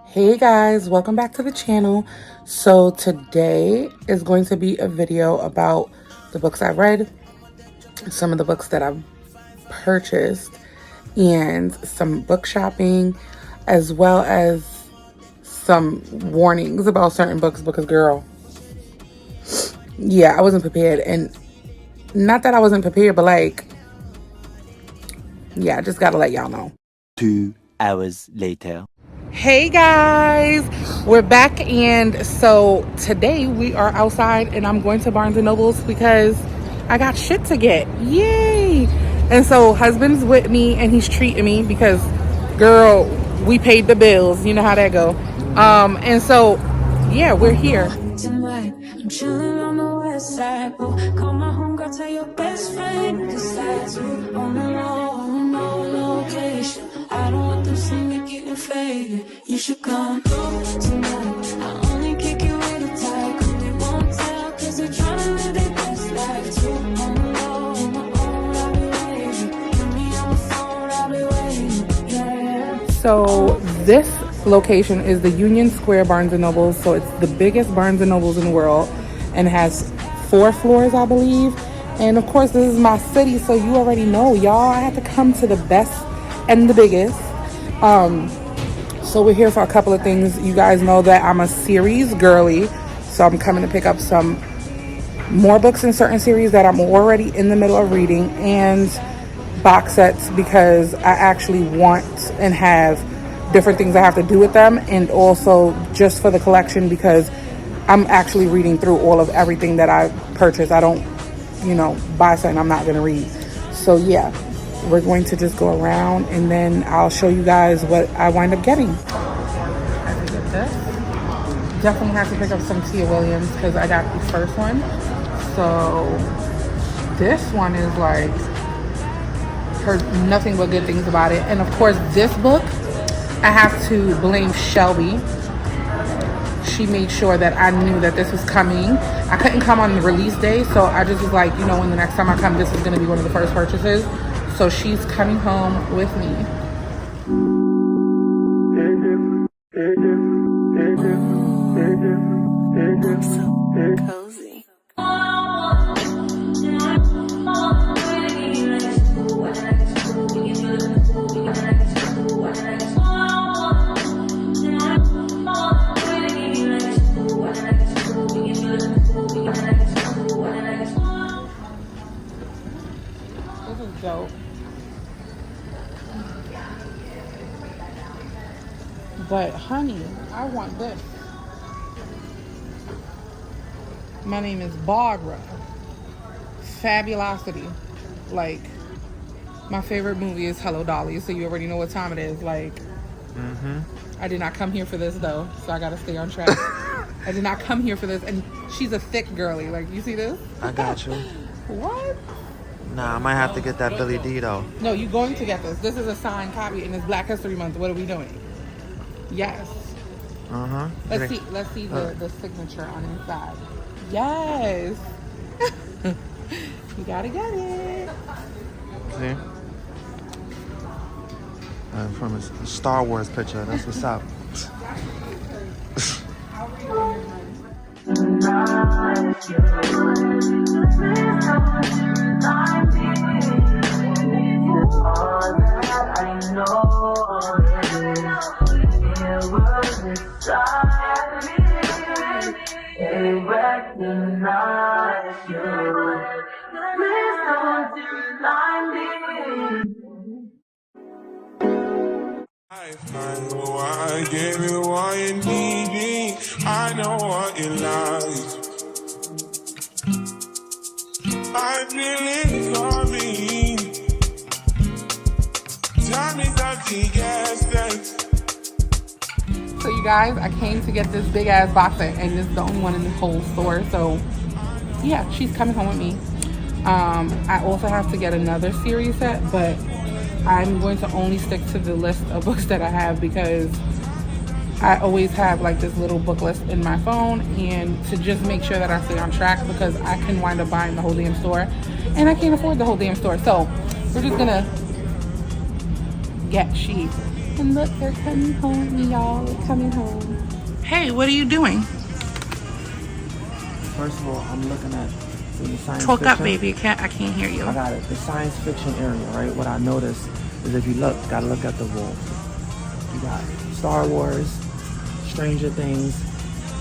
Hey guys, welcome back to the channel. So today is going to be a video about the books I read, some of the books that I've purchased, and some book shopping, as well as some warnings about certain books because girl, yeah, I wasn't prepared. And not that I wasn't prepared, but like, yeah, I just gotta let y'all know. 2 hours later. Hey guys, we're back, and so today we are outside and I'm going to Barnes & Noble's because I got shit to get. Yay! And so husband's with me and he's treating me because girl, we paid the bills. You know how that go. And so yeah, we're here. Tonight, I'm chilling on the west side. Call my home, girl, tell your best friend. Besides you, on the low, no location. I don't want them seeing me getting faded. You should come through tonight. I only kick you with a tie. Cause they won't tell, cause they're trying to live their best life too. On the low, on my own, I'll be waiting. Put me on the phone, I'll be waiting. Yeah. So this location is the Union Square Barnes & Noble. So it's the biggest Barnes & Nobles in the world and has 4 floors, I believe. And of course, this is my city, so you already know, y'all, I have to come to the best and the biggest. So we're here for a couple of things. You guys know that I'm a series girly, so I'm coming to pick up some more books in certain series that I'm already in the middle of reading, and box sets because I actually want and have different things I have to do with them, and also just for the collection because I'm actually reading through all of everything that I purchase. I don't, buy something I'm not going to read. So yeah, we're going to just go around and then I'll show you guys what I wind up getting. I have to get this. Definitely have to pick up some Tia Williams because I got the first one. So this one is like, heard nothing but good things about it. And of course, this book, I have to blame Shelby. She made sure that I knew that this was coming. I couldn't come on the release day, so I just was like, when the next time I come, this is going to be one of the first purchases. So she's coming home with me. So cozy. Dope. But honey, I want this. My name is Barbara. Fabulosity. Like, my favorite movie is Hello Dolly, so you already know what time it is. Like, I did not come here for this though, so I gotta stay on track. I did not come here for this, and she's a thick girly. Like, you see this? I got you. What? Nah, I might have to get that Billy D though. No, you're going to get this. This is a signed copy, and it's Black History Month. What are we doing? Yes. Let's see the signature on inside. Yes. You gotta get it. See? From a Star Wars picture. That's what's up. I know I gave you all you need. I know what you like. I feel it coming. Tell me that you guess that. So you guys, I came to get this big ass box set, and this is the only one in the whole store. So yeah, she's coming home with me. I also have to get another series set, but I'm going to only stick to the list of books that I have because I always have like this little book list in my phone, and to just make sure that I stay on track because I can wind up buying the whole damn store and I can't afford the whole damn store. So we're just gonna get sheep. And look, they're coming home, y'all. They're coming home. Hey, what are you doing? First of all, I'm looking at the science Talk fiction. up, baby. I can't hear you. I got it. The science fiction area, right? What I noticed is if you look, gotta look at the walls. You got Star Wars, Stranger Things,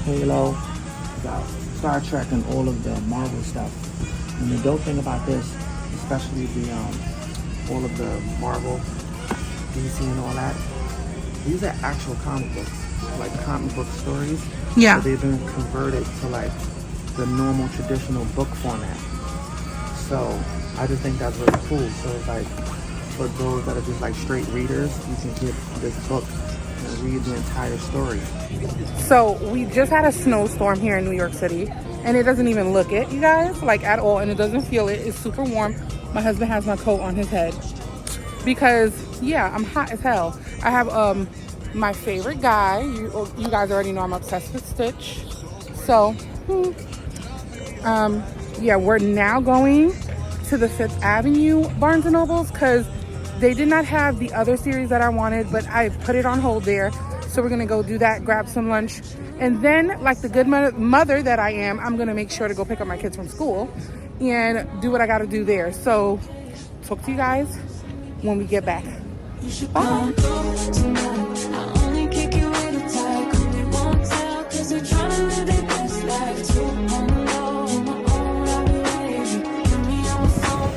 Halo, you got Star Trek, and all of the Marvel stuff. And the dope thing about this, especially the all of the Marvel, DC, and all that, these are actual comic books, like comic book stories. Yeah. So they've been converted to like the normal traditional book format. So I just think that's really cool. So it's like for those that are just like straight readers, you can get this book and read the entire story. So we just had a snowstorm here in New York City, and it doesn't even look it, you guys, like at all, and it doesn't feel it. It's super warm. My husband has my coat on his head because, yeah, I'm hot as hell. I have my favorite guy. You guys already know I'm obsessed with Stitch. So, yeah, we're now going to the Fifth Avenue Barnes & Nobles because they did not have the other series that I wanted, but I put it on hold there. So we're gonna go do that, grab some lunch. And then, like the good mother that I am, I'm gonna make sure to go pick up my kids from school and do what I gotta do there. So talk to you guys when we get back. You should come through tonight. I only kick you with a tight. They won't tell, cause they're trying to live their best life too. On the low, on my own, I'll be waiting. Give me your phone.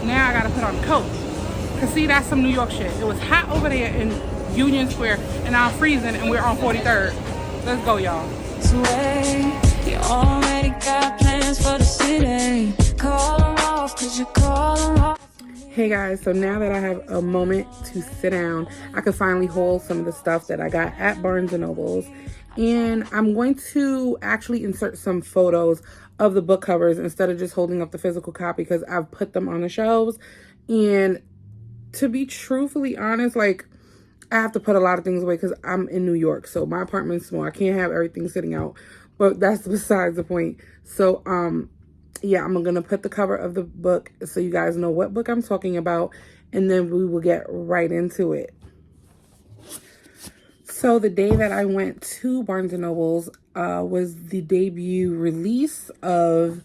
Now I gotta put on a coat. Cause see, that's some New York shit. It was hot over there in Union Square, and now I'm freezing, and we're on 43rd. Let's go, y'all. Sway, you already got plans for the city. Call them off, cause you call them off. Hey guys, so now that I have a moment to sit down, I can finally haul some of the stuff that I got at Barnes & Nobles. And I'm going to actually insert some photos of the book covers instead of just holding up the physical copy because I've put them on the shelves. And to be truthfully honest, like, I have to put a lot of things away because I'm in New York. So my apartment's small. I can't have everything sitting out. But that's besides the point. So, yeah, I'm going to put the cover of the book so you guys know what book I'm talking about. And then we will get right into it. So the day that I went to Barnes & Nobles was the debut release of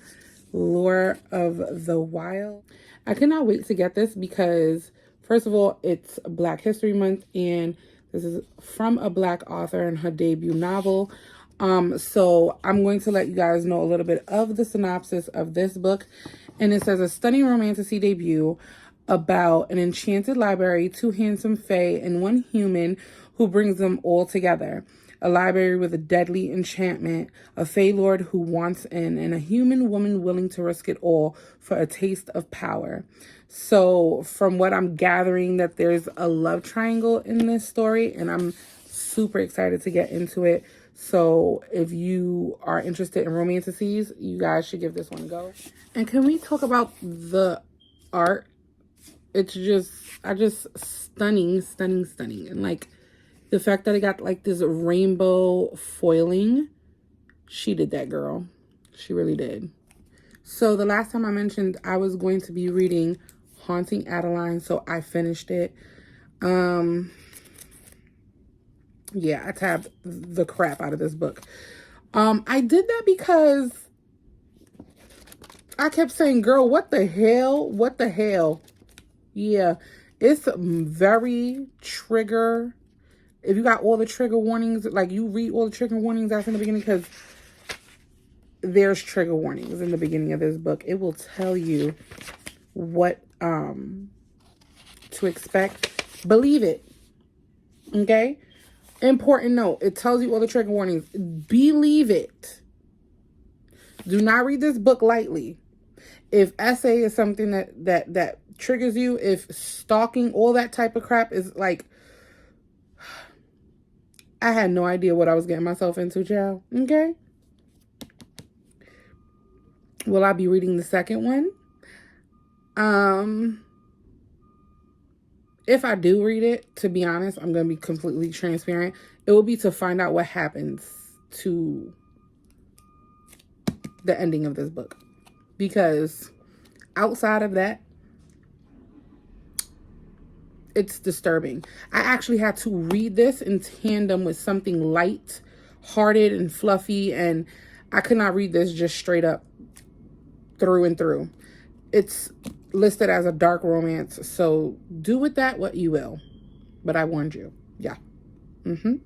Lore of the Wild. I cannot wait to get this because, first of all, it's Black History Month, and this is from a Black author and her debut novel. So I'm going to let you guys know a little bit of the synopsis of this book. And it says, a stunning romantasy debut about an enchanted library, two handsome fae, and one human who brings them all together. A library with a deadly enchantment, a fae lord who wants in, and a human woman willing to risk it all for a taste of power. So from what I'm gathering, that there's a love triangle in this story, and I'm super excited to get into it. So if you are interested in romantasies, you guys should give this one a go. And can we talk about the art? It's just stunning. And like the fact that it got like this rainbow foiling, she did that, girl. She really did. So the last time I mentioned I was going to be reading Haunting Adeline, so I finished it. Yeah, I tabbed the crap out of this book. I did that because I kept saying, girl, what the hell? What the hell? Yeah, it's very trigger. If you got all the trigger warnings, like you read all the trigger warnings that's in the beginning, because there's trigger warnings in the beginning of this book. It will tell you what to expect. Believe it. Okay? Important note. It tells you all the trigger warnings. Believe it. Do not read this book lightly. If essay is something that triggers you, if stalking, all that type of crap is like, I had no idea what I was getting myself into, child. Okay? Will I be reading the second one? If I do read it, to be honest, I'm going to be completely transparent. It will be to find out what happens to the ending of this book. Because outside of that, it's disturbing. I actually had to read this in tandem with something light hearted and fluffy, and I could not read this just straight up through and through. It's listed as a dark romance, so do with that what you will, but I warned you. Yeah. And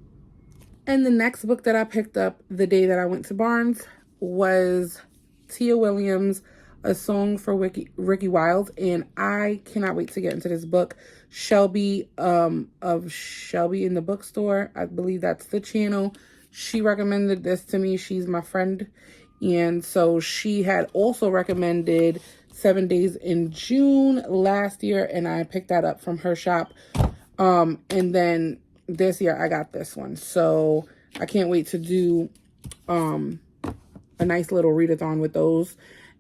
the next book that I picked up the day that I went to Barnes was Tia Williams' A Song for Ricky Wilde, and I cannot wait to get into this book. Shelby of Shelby in the Bookstore, I believe that's the channel. She recommended this to me. She's my friend, and so she had also recommended 7 Days in June last year, and I picked that up from her shop. And then this year I got this one, so I can't wait to do a nice little readathon with those.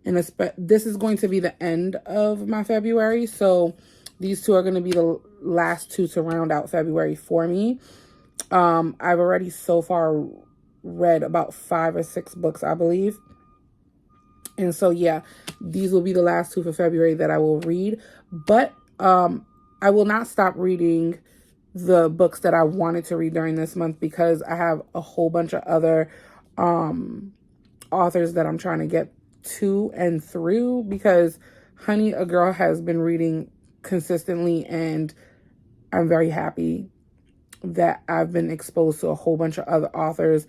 And this is going to be the end of my February, so these two are going to be the last two to round out February for me. I've already so far read about 5 or 6 books, I believe. And so, yeah, these will be the last two for February that I will read. But I will not stop reading the books that I wanted to read during this month, because I have a whole bunch of other authors that I'm trying to get to and through, because honey, a girl has been reading consistently, and I'm very happy that I've been exposed to a whole bunch of other authors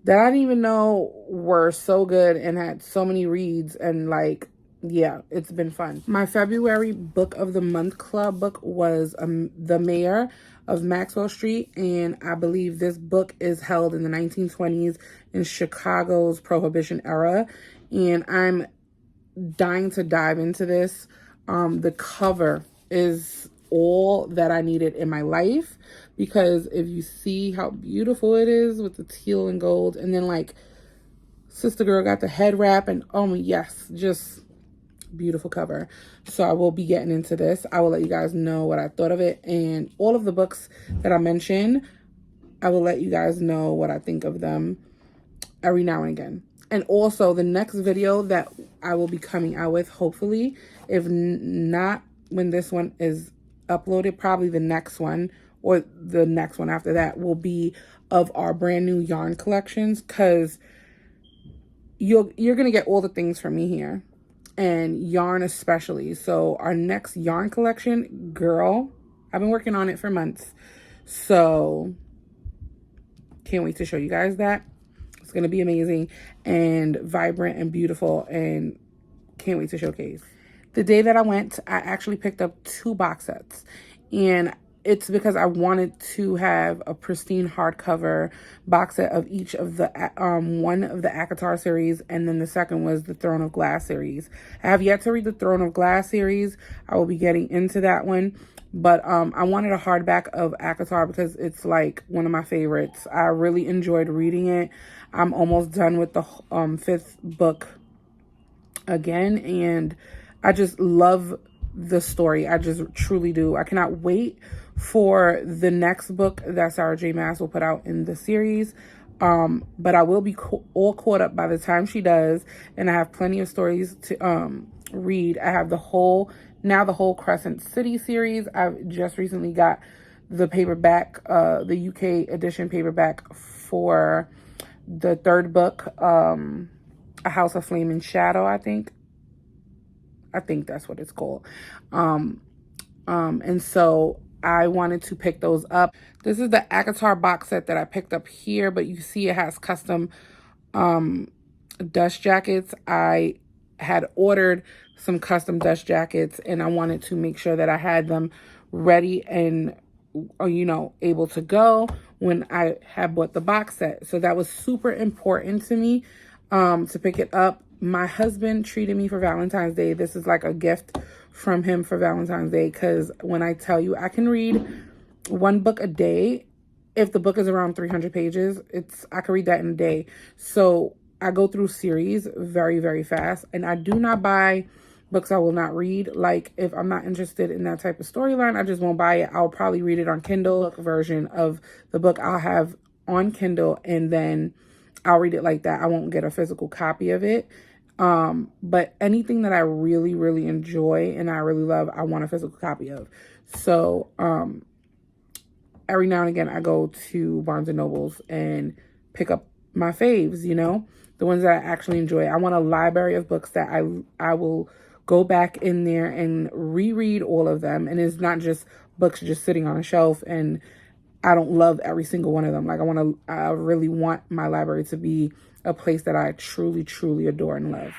that I didn't even know were so good and had so many reads, and like, yeah, it's been fun. My February book of the month club book was The Mayor of Maxwell Street, and I believe this book is held in the 1920s in Chicago's Prohibition era, and I'm dying to dive into this. The cover is all that I needed in my life, because if you see how beautiful it is with the teal and gold, and then like Sister Girl got the head wrap, and oh yes, just beautiful cover. So I will be getting into this. I will let you guys know what I thought of it, and all of the books that I mentioned, I will let you guys know what I think of them every now and again. And also the next video that I will be coming out with, hopefully, if not when this one is uploaded, probably the next one or the next one after that, will be of our brand new yarn collections, because you're gonna get all the things from me here, and yarn especially. So our next yarn collection, girl, I've been working on it for months, so can't wait to show you guys that. It's gonna be amazing and vibrant and beautiful, and can't wait to showcase. The day that I went, I actually picked up 2 box sets, and it's because I wanted to have a pristine hardcover box set of each of the one of the ACOTAR series, and then the second was the Throne of Glass series. I have yet to read the Throne of Glass series. I will be getting into that one, but I wanted a hardback of ACOTAR because it's like one of my favorites. I really enjoyed reading it. I'm almost done with the 5th book again, and I just love the story. I just truly do. I cannot wait for the next book that Sarah J. Maas will put out in the series. But I will be all caught up by the time she does, and I have plenty of stories to read. I have the whole Crescent City series. I've just recently got the paperback, the UK edition paperback for the 3rd book, A House of Flame and Shadow, I think that's what it's called. And so I wanted to pick those up. This is the ACOTAR box set that I picked up here, but you see it has custom dust jackets. I had ordered some custom dust jackets, and I wanted to make sure that I had them ready and, you know, able to go when I had bought the box set. So that was super important to me to pick it up. My husband treated me for Valentine's Day. This is like a gift from him for Valentine's Day, because when I tell you I can read 1 book a day, if the book is around 300 pages, I can read that in a day. So I go through series very, very fast, and I do not buy books I will not read. Like, if I'm not interested in that type of storyline, I just won't buy it. I'll probably read it on Kindle. Version of the book I'll have on Kindle, and then I'll read it like that. I won't get a physical copy of it. But anything that I really, really enjoy and I really love, I want a physical copy of. So, every now and again, I go to Barnes and Nobles and pick up my faves, you know, the ones that I actually enjoy. I want a library of books that I will go back in there and reread all of them. And it's not just books just sitting on a shelf and I don't love every single one of them. Like I really want my library to be a place that I truly, truly adore and love.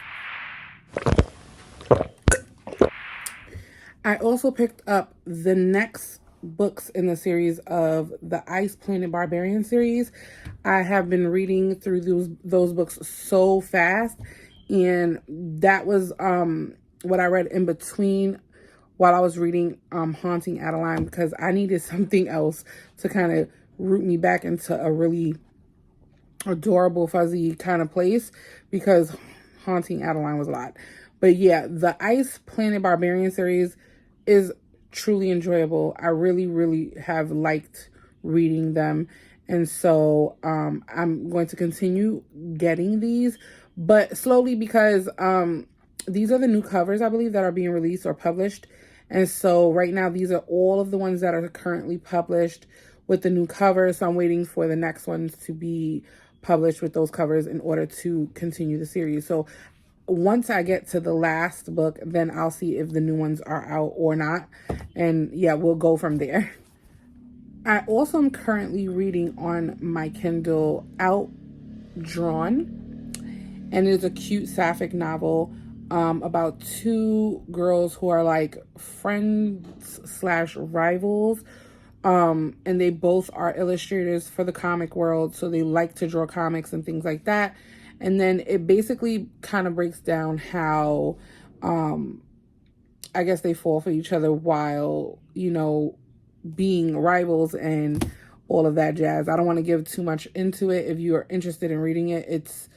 I also picked up the next books in the series of the Ice Planet Barbarian series. I have been reading through those books so fast, and that was what I read in between while I was reading Haunting Adeline, because I needed something else to kind of root me back into a really adorable, fuzzy kind of place, because Haunting Adeline was a lot. But yeah, the Ice Planet Barbarian series is truly enjoyable. I really, really have liked reading them. And so I'm going to continue getting these, but slowly, because these are the new covers, I believe, that are being released or published. And so right now, these are all of the ones that are currently published with the new covers. So I'm waiting for the next ones to be published with those covers in order to continue the series. So once I get to the last book, then I'll see if the new ones are out or not. And yeah, we'll go from there. I also am currently reading on my Kindle Outdrawn, and it's a cute sapphic novel about two girls who are like friends slash rivals. And they both are illustrators for the comic world, so they like to draw comics and things like that. And then it basically kind of breaks down how, I guess, they fall for each other while, you know, being rivals and all of that jazz. I don't want to give too much into it. If you are interested in reading it, it's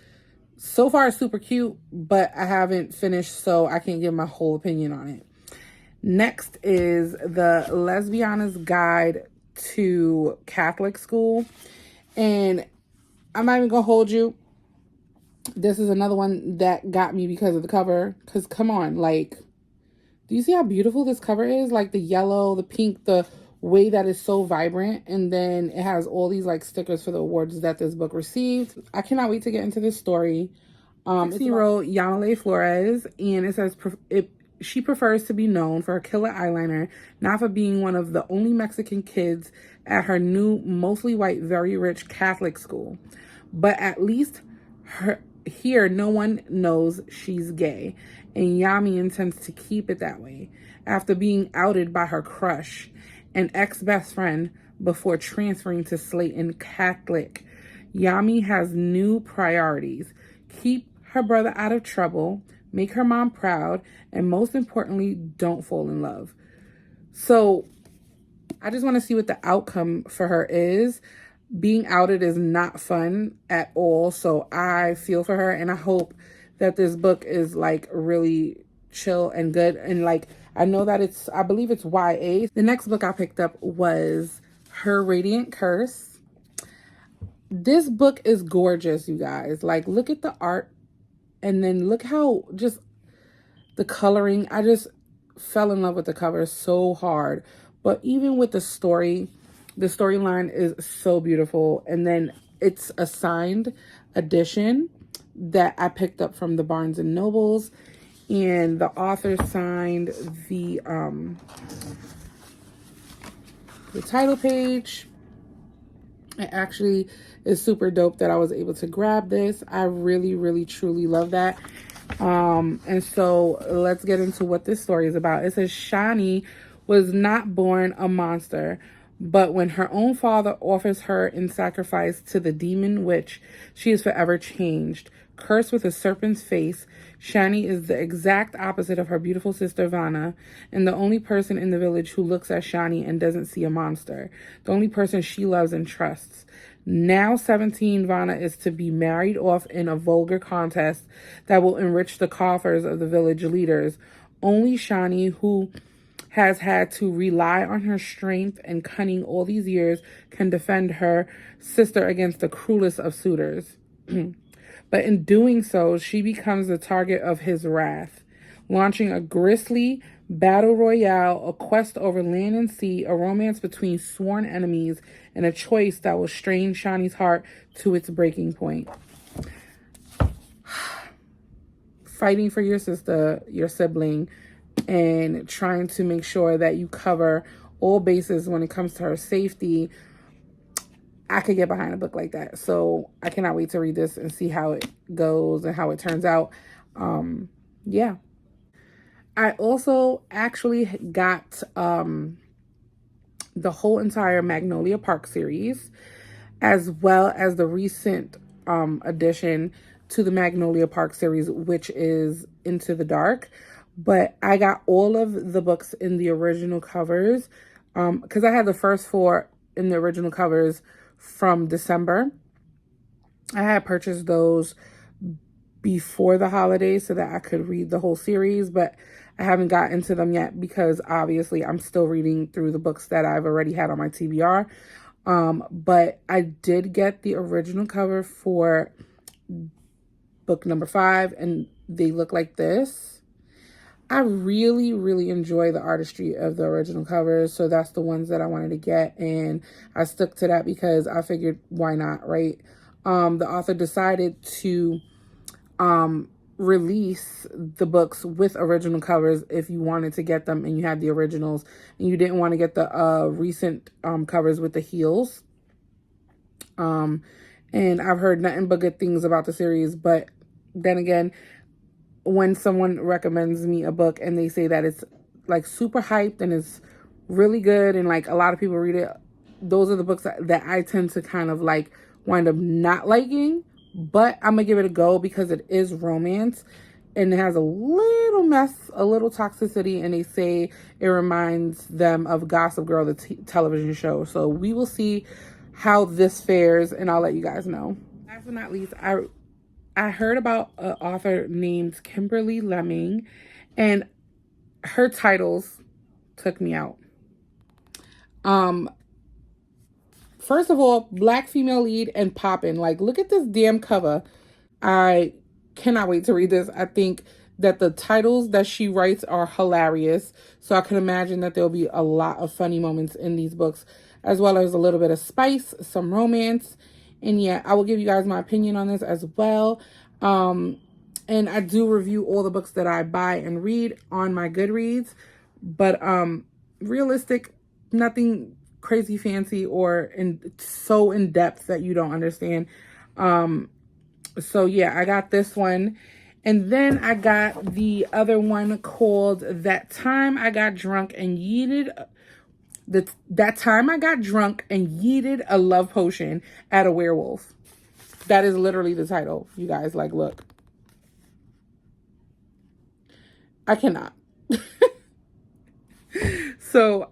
so far super cute, but I haven't finished, so I can't give my whole opinion on it. Next is the Lesbiana's Guide to Catholic School. And I'm not even going to hold you. This is another one that got me because of the cover. Because come on, like, do you see how beautiful this cover is? Like the yellow, the pink, the way that is so vibrant. And then it has all these like stickers for the awards that this book received. I cannot wait to get into this story. It's wrote Yanile Flores, and it says she prefers to be known for her killer eyeliner, not for being one of the only Mexican kids at her new, mostly white, very rich Catholic school. But at least here, no one knows she's gay, and Yami intends to keep it that way. After being outed by her crush, an ex-best friend, before transferring to Slayton Catholic, Yami has new priorities. Keep her brother out of trouble, make her mom proud, and most importantly, don't fall in love. So I just want to see what the outcome for her is. Being outed is not fun at all, so I feel for her, and I hope that this book is like really chill and good. And like, I know that I believe it's YA. The next book I picked up was Her Radiant Curse. This book is gorgeous, you guys. Like, look at the art, and then look how just the coloring. I just fell in love with the cover so hard. But even with the storyline is so beautiful. And then it's a signed edition that I picked up from the Barnes and Nobles, and the author signed the title page. It actually is super dope that I was able to grab this. I really, really, truly love that. And so let's get into what this story is about. It says Shani was not born a monster, but when her own father offers her in sacrifice to the demon witch, she is forever changed. Cursed with a serpent's face, Shani is the exact opposite of her beautiful sister Vanna, and the only person in the village who looks at Shani and doesn't see a monster. The only person she loves and trusts. Now 17, Vanna is to be married off in a vulgar contest that will enrich the coffers of the village leaders. Only Shani, who has had to rely on her strength and cunning all these years, can defend her sister against the cruelest of suitors. But in doing so, she becomes the target of his wrath, launching a grisly battle royale, a quest over land and sea, a romance between sworn enemies, and a choice that will strain Shani's heart to its breaking point. Fighting for your sister, your sibling, and trying to make sure that you cover all bases when it comes to her safety. I could get behind a book like that. So I cannot wait to read this and see how it goes and how it turns out. Yeah. I also actually got the whole entire Magnolia Park series, as well as the recent addition to the Magnolia Park series, which is Into the Dark. But I got all of the books in the original covers because I had the first 4 in the original covers from December. I had purchased those before the holidays so that I could read the whole series, but I haven't got into them yet because obviously I'm still reading through the books that I've already had on my TBR. But I did get the original cover for book number 5, and they look like this. I really, really enjoy the artistry of the original covers, so that's the ones that I wanted to get, and I stuck to that because I figured, why not, right? The author decided to release the books with original covers if you wanted to get them and you had the originals, and you didn't want to get the recent covers with the heels. And I've heard nothing but good things about the series, but then again, when someone recommends me a book and they say that it's like super hyped and it's really good and like a lot of people read it, those are the books that I tend to kind of like wind up not liking. But I'm gonna give it a go because it is romance and it has a little mess, a little toxicity, and they say it reminds them of Gossip Girl, the television show. So we will see how this fares, and I'll let you guys know. Last but not least, I heard about an author named Kimberly Lemming, and her titles took me out. First of all, Black female lead and poppin'. Like, look at this damn cover. I cannot wait to read this. I think that the titles that she writes are hilarious. So I can imagine that there'll be a lot of funny moments in these books, as well as a little bit of spice, some romance. And yeah, I will give you guys my opinion on this as well. And I do review all the books that I buy and read on my Goodreads. But realistic, nothing crazy fancy or so in depth that you don't understand. So yeah, I got this one. And then I got the other one called That Time I Got Drunk and Yeeted... That Time I Got Drunk and Yeeted a Love Potion at a Werewolf. That is literally the title, you guys. Like, look. I cannot. So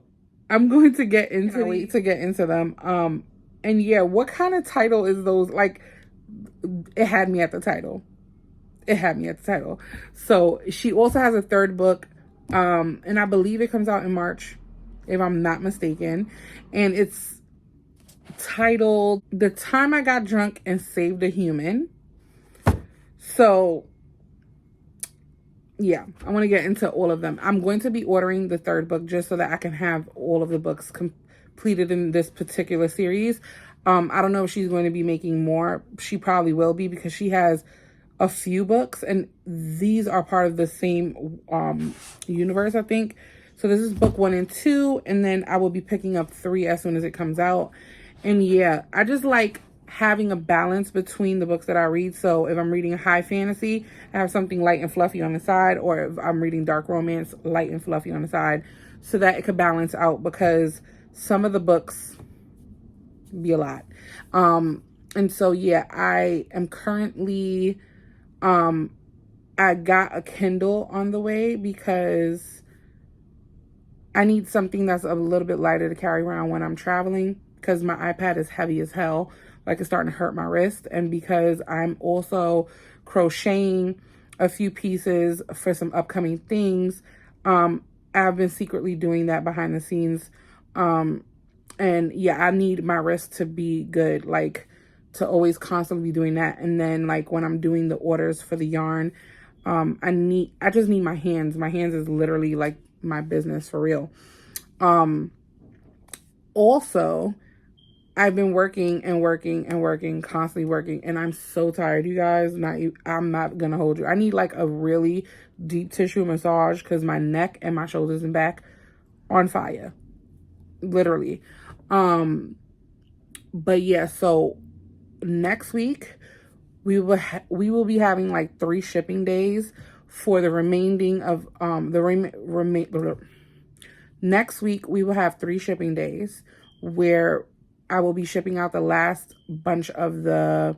I'm going to get into them. And yeah, what kind of title is those? Like, it had me at the title. It had me at the title. So she also has a third book, and I believe it comes out in March, if I'm not mistaken. And it's titled The Time I Got Drunk and Saved a Human. So yeah, I want to get into all of them. I'm going to be ordering the third book just so that I can have all of the books completed in this particular series. I don't know if she's going to be making more. She probably will be because she has a few books and these are part of the same universe, I think. So this is book 1 and 2, and then I will be picking up 3 as soon as it comes out. And yeah, I just like having a balance between the books that I read. So if I'm reading high fantasy, I have something light and fluffy on the side, or if I'm reading dark romance, light and fluffy on the side, so that it could balance out, because some of the books be a lot. And so yeah, I am currently I got a Kindle on the way because I need something that's a little bit lighter to carry around when I'm traveling, because my iPad is heavy as hell. Like, it's starting to hurt my wrist. And because I'm also crocheting a few pieces for some upcoming things, I've been secretly doing that behind the scenes. And yeah, I need my wrist to be good, like to always constantly be doing that. And then like when I'm doing the orders for the yarn, I just need my hands. My hands is literally like my business for real. Also, I've been working and working and working, constantly working, and I'm so tired, you guys. I'm not gonna hold you. I need like a really deep tissue massage because my neck and my shoulders and back on fire, literally. But yeah, so next week we will be having like 3 shipping days for the remaining of next week we will have 3 shipping days where I will be shipping out the last bunch of the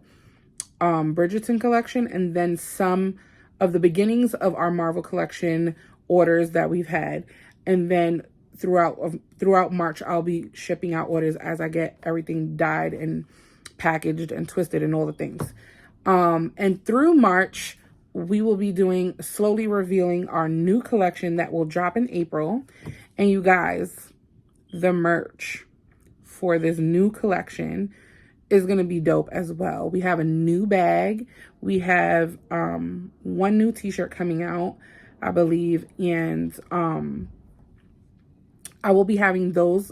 Bridgerton collection, and then some of the beginnings of our Marvel collection orders that we've had. And then throughout March, I'll be shipping out orders as I get everything dyed and packaged and twisted and all the things. And through March, we will be slowly revealing our new collection that will drop in April. And you guys, the merch for this new collection is going to be dope as well. We have a new bag. We have 1 new t-shirt coming out, I believe. And I will be having those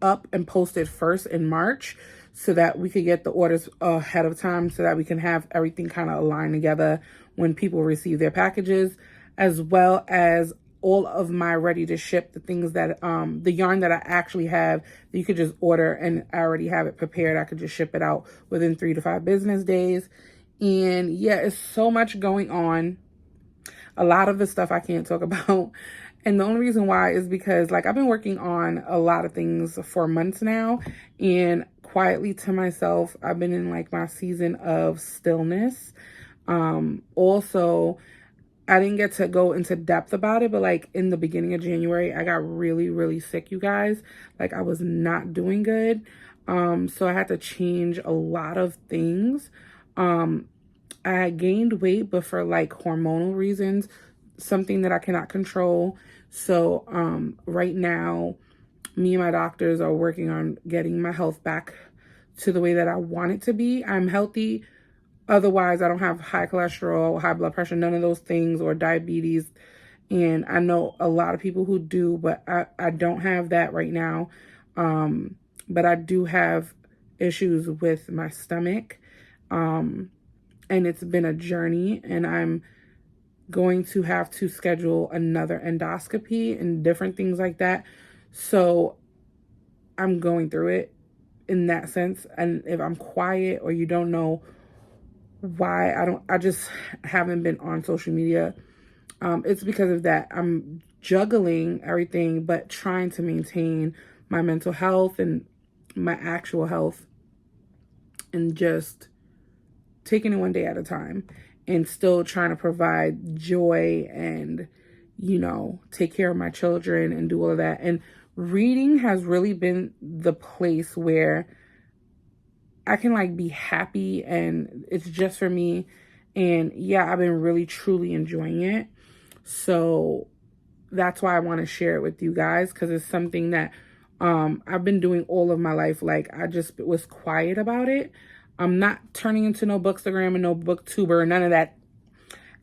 up and posted first in March so that we could get the orders ahead of time so that we can have everything kind of aligned together when people receive their packages, as well as all of my ready to ship, the things that, the yarn that I actually have that you could just order and I already have it prepared. I could just ship it out within 3 to 5 business days. And yeah, it's so much going on. A lot of the stuff I can't talk about. And the only reason why is because like I've been working on a lot of things for months now, and quietly to myself, I've been in like my season of stillness. Also, I didn't get to go into depth about it, but like in the beginning of January, I got really, really sick, you guys. Like I was not doing good. So I had to change a lot of things. I had gained weight, but for like hormonal reasons, something that I cannot control. So right now, me and my doctors are working on getting my health back to the way that I want it to be. I'm healthy. Otherwise, I don't have high cholesterol, high blood pressure, none of those things, or diabetes. And I know a lot of people who do, but I don't have that right now. But I do have issues with my stomach. And it's been a journey, and I'm going to have to schedule another endoscopy and different things like that. So I'm going through it in that sense. And if I'm quiet or you don't know why I just haven't been on social media, it's because of that. I'm juggling everything, but trying to maintain my mental health and my actual health, and just taking it one day at a time, and still trying to provide joy and, you know, take care of my children and do all of that. And reading has really been the place where I can like be happy, and it's just for me. And yeah, I've been really truly enjoying it. So that's why I want to share it with you guys, because it's something that I've been doing all of my life. Like I just was quiet about it. I'm not turning into no bookstagram and no booktuber, none of that.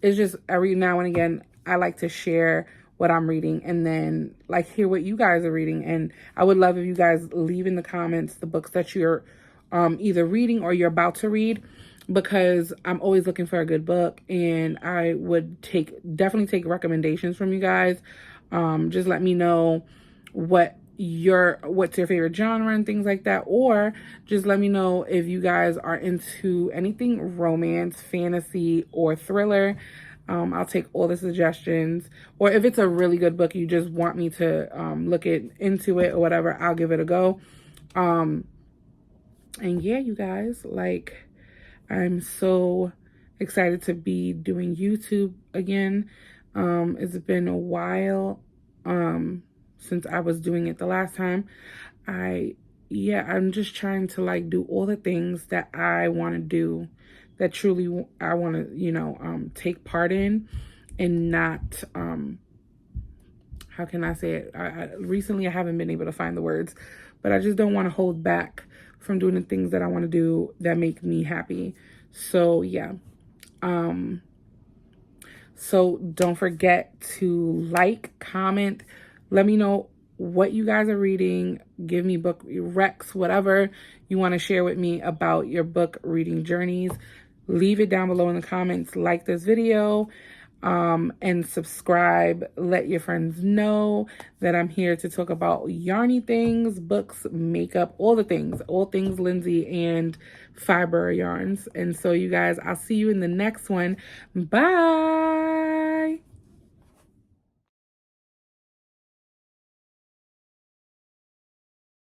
It's just every now and again I like to share what I'm reading, and then like hear what you guys are reading. And I would love if you guys leave in the comments the books that you're either reading or you're about to read, because I'm always looking for a good book, and I would definitely take recommendations from you guys. Just let me know what's your favorite genre and things like that, or just let me know if you guys are into anything romance, fantasy, or thriller. I'll take all the suggestions, or if it's a really good book you just want me to look into it or whatever, I'll give it a go. And yeah, you guys, like, I'm so excited to be doing YouTube again. It's been a while since I was doing it the last time. I'm just trying to like do all the things that I want to do, that truly I want to, take part in, and not how can I say it? Recently I haven't been able to find the words, but I just don't want to hold back from doing the things that I want to do that make me happy. So yeah. So don't forget to like, comment, let me know what you guys are reading. Give me book recs, whatever you want to share with me about your book reading journeys. Leave it down below in the comments. Like this video, and subscribe. Let your friends know that I'm here to talk about yarny things, books, makeup, all things Lindsay and fiber yarns. And so you guys, I'll see you in the next one. Bye.